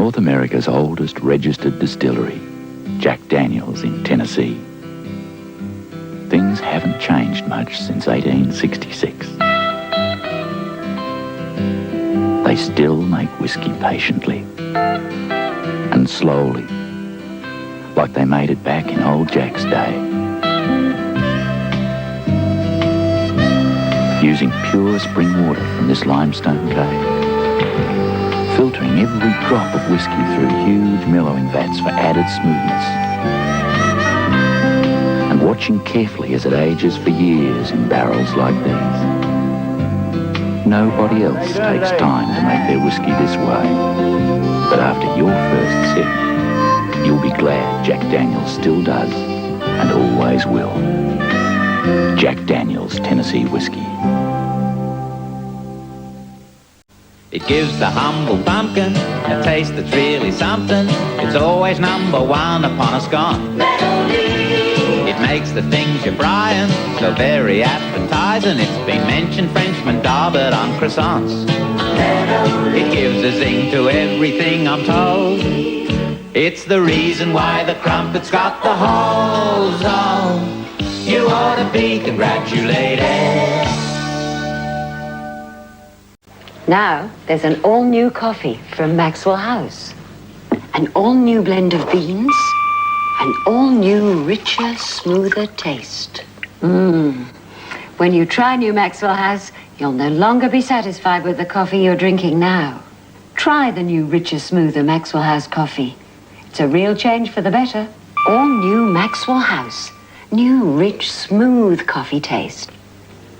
North America's oldest registered distillery, Jack Daniel's in Tennessee. Things haven't changed much since 1866. They still make whiskey patiently and slowly, like they made it back in old Jack's day. Using pure spring water from this limestone cave, filtering every drop of whiskey through huge mellowing vats for added smoothness, and watching carefully as it ages for years in barrels like these. Nobody else takes time to make their whiskey this way, but after your first sip, you'll be glad Jack Daniel's still does and always will. Jack Daniel's Tennessee Whiskey. It gives the humble pumpkin a taste that's really something. It's always number one upon a scone. It makes the things you're frying so very appetizing. It's been mentioned Frenchman Darbert on croissants. It gives a zing to everything, I'm told. It's the reason why the crumpet's got the holes on. You ought to be congratulated. Now, there's an all-new coffee from Maxwell House. An all-new blend of beans, an all-new, richer, smoother taste. When you try new Maxwell House, you'll no longer be satisfied with the coffee you're drinking now. Try the new, richer, smoother Maxwell House coffee. It's a real change for the better. All-new Maxwell House. New, rich, smooth coffee taste.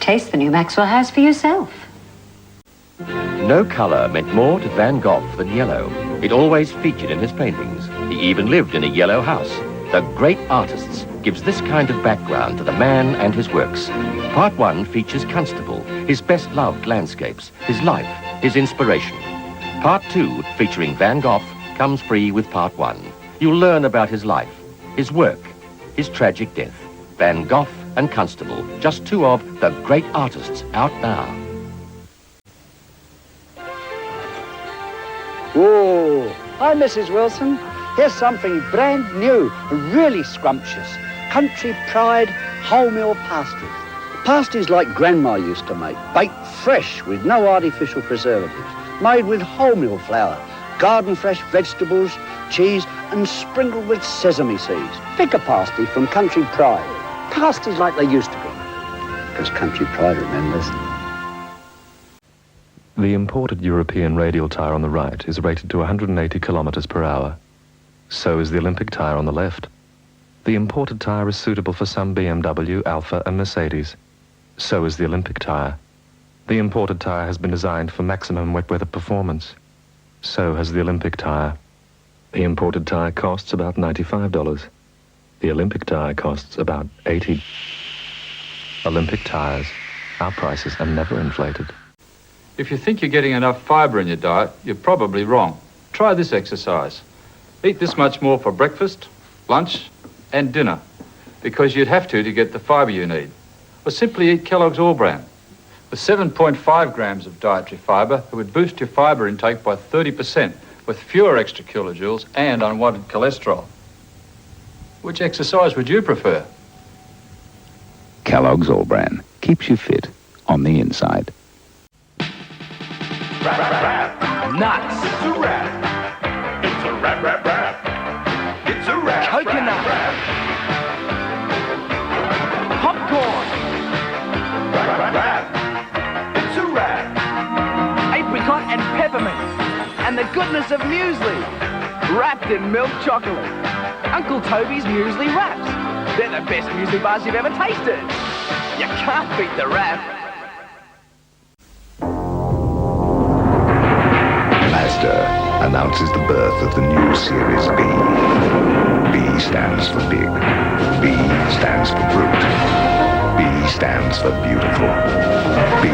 Taste the new Maxwell House for yourself. No colour meant more to Van Gogh than yellow. It always featured in his paintings. He even lived in a yellow house. The great artists gives this kind of background to the man and his works. Part 1 features Constable, his best-loved landscapes, his life, his inspiration. Part 2, featuring Van Gogh, comes free with Part 1. You'll learn about his life, his work, his tragic death. Van Gogh and Constable, just two of the great artists out now. Whoa! Hi, Mrs. Wilson. Here's something brand new, really scrumptious. Country Pride wholemeal pasties. Pasties like Grandma used to make, baked fresh with no artificial preservatives, made with wholemeal flour, garden fresh vegetables, cheese, and sprinkled with sesame seeds. Pick a pasty from Country Pride. Pasties like they used to be, because Country Pride remembers. The imported European radial tyre on the right is rated to 180 kilometers per hour. So is the Olympic tyre on the left. The imported tyre is suitable for some BMW, Alfa and Mercedes. So is the Olympic tyre. The imported tyre has been designed for maximum wet weather performance. So has the Olympic tyre. The imported tyre costs about $95. The Olympic tyre costs about $80. Olympic tyres. Our prices are never inflated. If you think you're getting enough fibre in your diet, you're probably wrong. Try this exercise. Eat this much more for breakfast, lunch, and dinner, because you'd have to get the fibre you need. Or simply eat Kellogg's All Bran. With 7.5 grams of dietary fibre, it would boost your fibre intake by 30%, with fewer extra kilojoules and unwanted cholesterol. Which exercise would you prefer? Kellogg's All Bran keeps you fit on the inside. Rap, rap, rap. Nuts. It's a rap. It's a rap, rap, rap. It's a rap. Coconut. Rap, Popcorn. rap, rap, rap. It's a rap. Apricot and peppermint. And the goodness of muesli. Wrapped in milk chocolate. Uncle Toby's Muesli Wraps. They're the best muesli bars you've ever tasted. You can't beat the rap. Announces the birth of the new Series B. B stands for big. B stands for brute. B stands for beautiful. B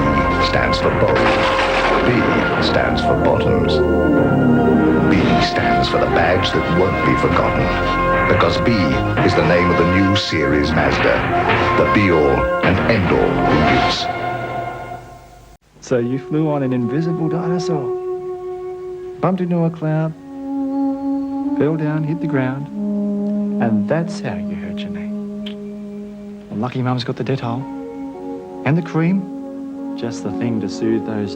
stands for bold. B stands for bottoms. B stands for the bags that won't be forgotten. Because B is the name of the new Series Mazda. The be-all and end-all in use. So you flew on an invisible dinosaur? Bumped into a cloud, fell down, hit the ground, and that's how you hurt your knee. Well, lucky Mum's got the Dettol. And the cream, just the thing to soothe those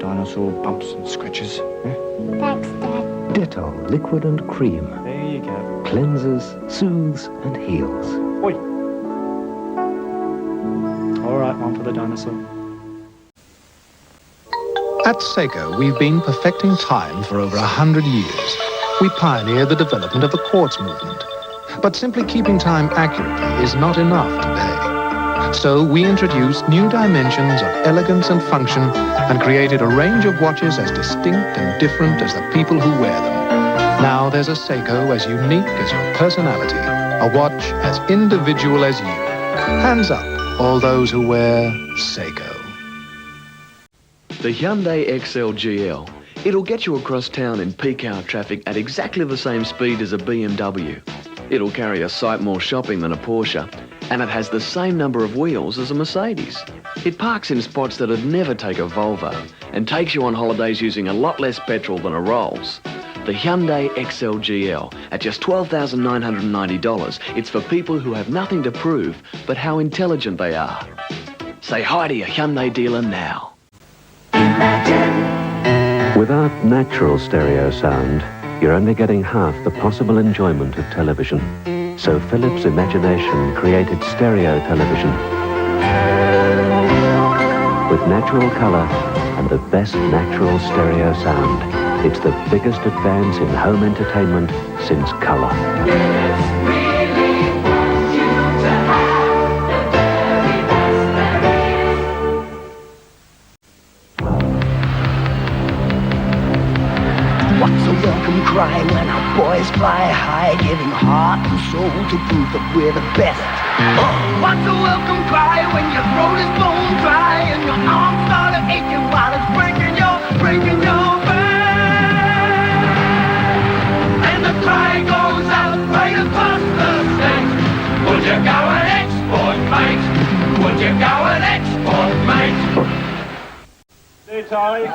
dinosaur bumps and scratches. Yeah? Thanks, Dad. Dettol, liquid and cream. There you go. Cleanses, soothes and heals. Oi. All right, one for the dinosaur. At Seiko, we've been perfecting time for over 100 years. We pioneered the development of the quartz movement. But simply keeping time accurately is not enough today. So we introduced new dimensions of elegance and function and created a range of watches as distinct and different as the people who wear them. Now there's a Seiko as unique as your personality, a watch as individual as you. Hands up, all those who wear Seiko. The Hyundai XL GL. It'll get you across town in peak hour traffic at exactly the same speed as a BMW. It'll carry a sight more shopping than a Porsche, and it has the same number of wheels as a Mercedes. It parks in spots that'd never take a Volvo and takes you on holidays using a lot less petrol than a Rolls. The Hyundai XL GL at just $12,990. It's for people who have nothing to prove but how intelligent they are. Say hi to your Hyundai dealer now. Without natural stereo sound, you're only getting half the possible enjoyment of television. So Philips' imagination created stereo television with natural color and the best natural stereo sound. It's the biggest advance in home entertainment since color. What's a welcome cry when our boys fly high, giving heart and soul to prove that we're the best? Oh, what's a welcome cry when your throat is bone dry and your arms start aching while it's breaking your back? And the cry goes out right across the state. Would you go and export, mate? Would you go and export, mate? Hey, Charlie.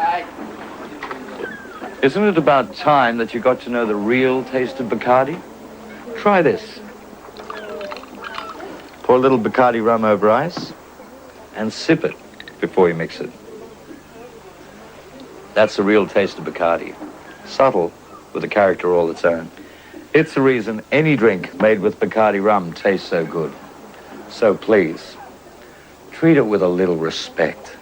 Isn't it about time that you got to know the real taste of Bacardi? Try this. Pour a little Bacardi rum over ice and sip it before you mix it. That's the real taste of Bacardi. Subtle, with a character all its own. It's the reason any drink made with Bacardi rum tastes so good. So please, treat it with a little respect.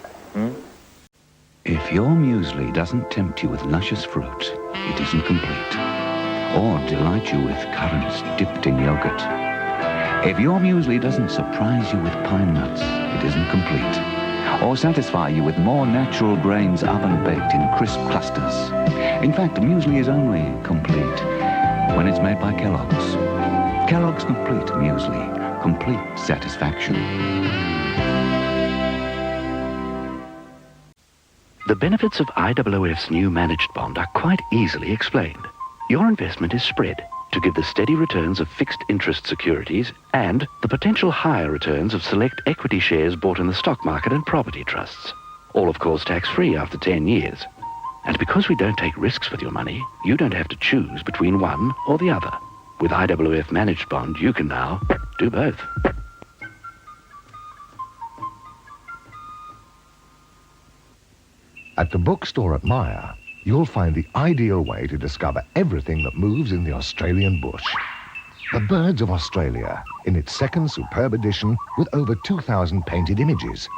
If your muesli doesn't tempt you with luscious fruit, it isn't complete. Or delight you with currants dipped in yogurt. If your muesli doesn't surprise you with pine nuts, it isn't complete. Or satisfy you with more natural grains oven-baked in crisp clusters. In fact, muesli is only complete when it's made by Kellogg's. Kellogg's Complete Muesli. Complete satisfaction. The benefits of IOOF's new managed bond are quite easily explained. Your investment is spread to give the steady returns of fixed interest securities and the potential higher returns of select equity shares bought in the stock market and property trusts. All, of course, tax-free after 10 years. And because we don't take risks with your money, you don't have to choose between one or the other. With IOOF managed bond, you can now do both. At the bookstore at Myer, you'll find the ideal way to discover everything that moves in the Australian bush. The Birds of Australia, in its second superb edition with over 2,000 painted images.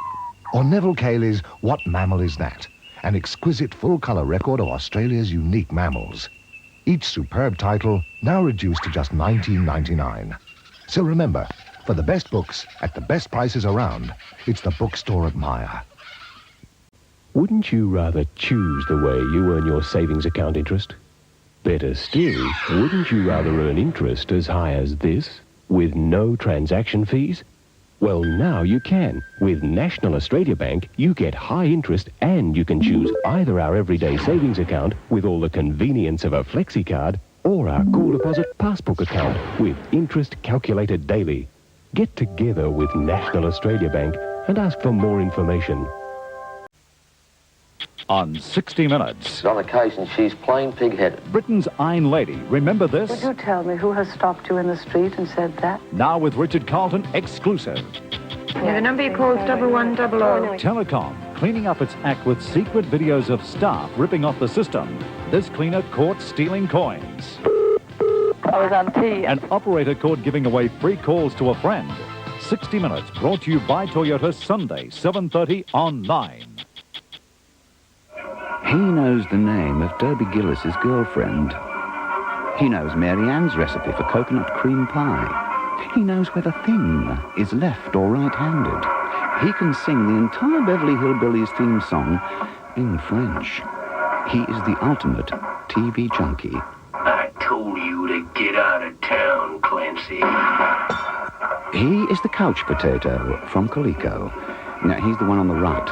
Or Neville Cayley's What Mammal Is That? An exquisite full-colour record of Australia's unique mammals. Each superb title now reduced to just $19.99. So remember, for the best books at the best prices around, it's the bookstore at Myer. Wouldn't you rather choose the way you earn your savings account interest? Better still, wouldn't you rather earn interest as high as this, with no transaction fees? Well, now you can. With National Australia Bank, you get high interest and you can choose either our everyday savings account with all the convenience of a flexi card or our core deposit passbook account with interest calculated daily. Get together with National Australia Bank and ask for more information. on 60 Minutes. On occasion, she's plain pig-headed. Britain's Iron Lady, remember this? Would you tell me who has stopped you in the street and said that? Now with Richard Carlton exclusive. The number you called 1100. Telecom, cleaning up its act with secret videos of staff ripping off the system. This cleaner caught stealing coins. I was on tea. An operator caught giving away free calls to a friend. 60 Minutes brought to you by Toyota, Sunday, 7:30 on 9. He knows the name of Derby Gillis's girlfriend. He knows Mary Ann's recipe for coconut cream pie. He knows whether thin is left or right-handed. He can sing the entire Beverly Hillbillies theme song in French. He is the ultimate TV junkie. I told you to get out of town, Clancy. He is the couch potato from Coleco. Now, he's the one on the right.